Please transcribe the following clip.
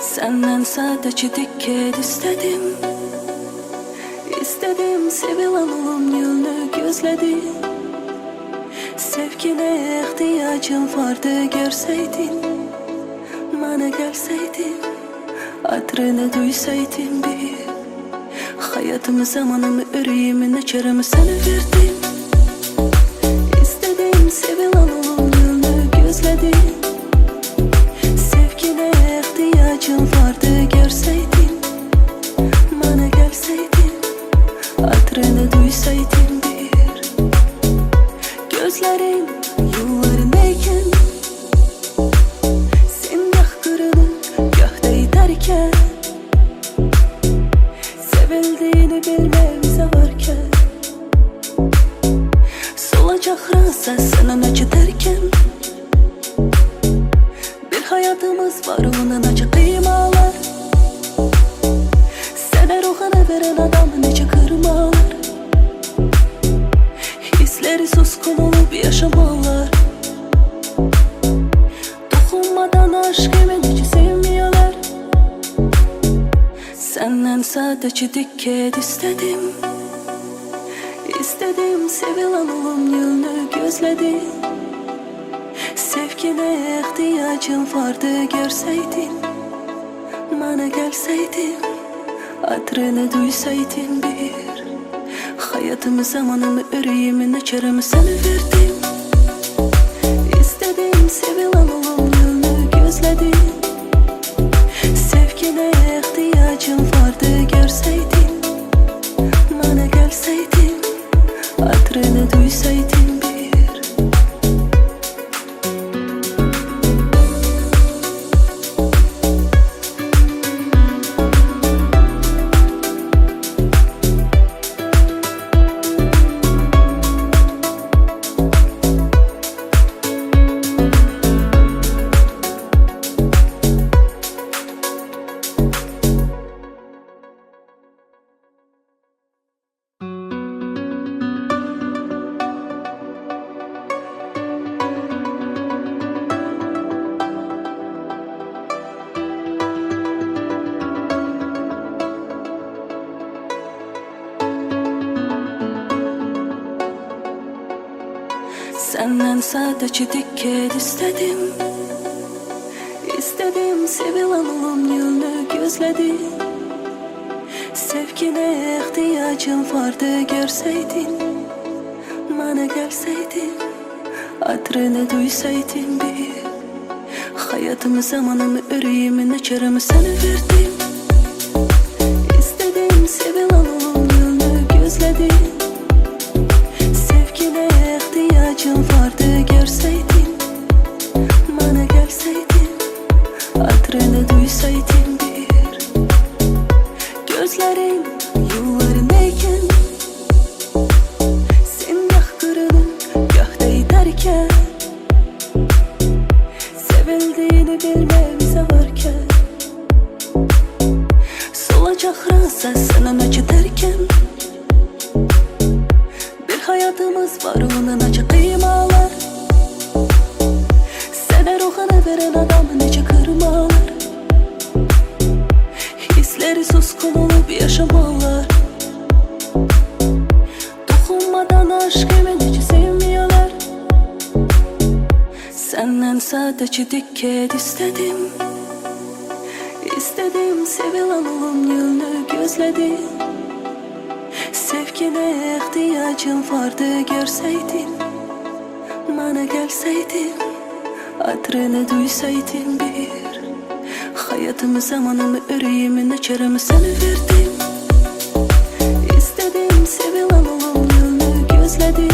Senden sadece dikkat istedim. İstedim sevilen olum yolunu gözledim. Sevgine ihtiyacım vardı görseydin. Bana gelseydin, adrını duysaydın bir. Hayatımı, zamanımı, yüreğimi, neçerimi sana verdim. İstedim sevilen olum yolunu gözledim. Sevgine ihtiyacım vardı görseydin. Bana gelseydin, adrını duysaydın bir. Gözlerim yollarındayken, sen yah kırılıp gökte giderken, sevildiğini bilmemize varken, solacak rasa senin acı derken, bir hayatımız var onun acı kıymalar. Sana ruhunu veren adamı nece kırmalar. Hisleri suskun olup yaşamalar. Dokunmadan aşkımı nece sevmiyorlar. Senden sadece dikkat istedim. İstedim sevilen olum yolunu gözledim. Sevgine ihtiyacım vardı görseydin. Bana gelseydin, adrını duysaydın bir. Hayatımı, zamanımı, yüreğimi, neçerimi sana verdim. İstedim sevilen olum yolunu gözledim. Sevgine ihtiyacım vardı görseydin. Bana gelseydin, adrını duysaydın bir. Senden sadece dikkat istedim. İstedim sevilen olum yolunu gözledim. Sevgine ihtiyacım vardı görseydin. Bana gelseydin, adrını duysaydın bir. Hayatımı, zamanımı, yüreğimi, neçerimi sana verdim. İstedim sevilen olum yolunu gözledim. Sevgine ihtiyacım vardı görseydin. Bana gelseydin, adrını duysaydın bir. Gözlerim yollarındayken, sen yah kırılıp gökte giderken, sevildiğini bilmemize varken, solacak rasa senin acı derken, bir hayatımız var onun acı kıymalar. Sana ruhunu veren adamı nece kırmalar. Hisleri suskun olup yaşamalar. Dokunmadan aşkımı nece sevmiyorlar. Senden sadece dikkat istedim. İstedim sevilen olum yolunu gözledim. Sevgine ihtiyacım vardı görseydin. Bana gelseydin, adrını duysaydın bir. Hayatımı, zamanımı, yüreğimi, neçerimi sana verdim. İstedim sevilen olum yolunu gözledim.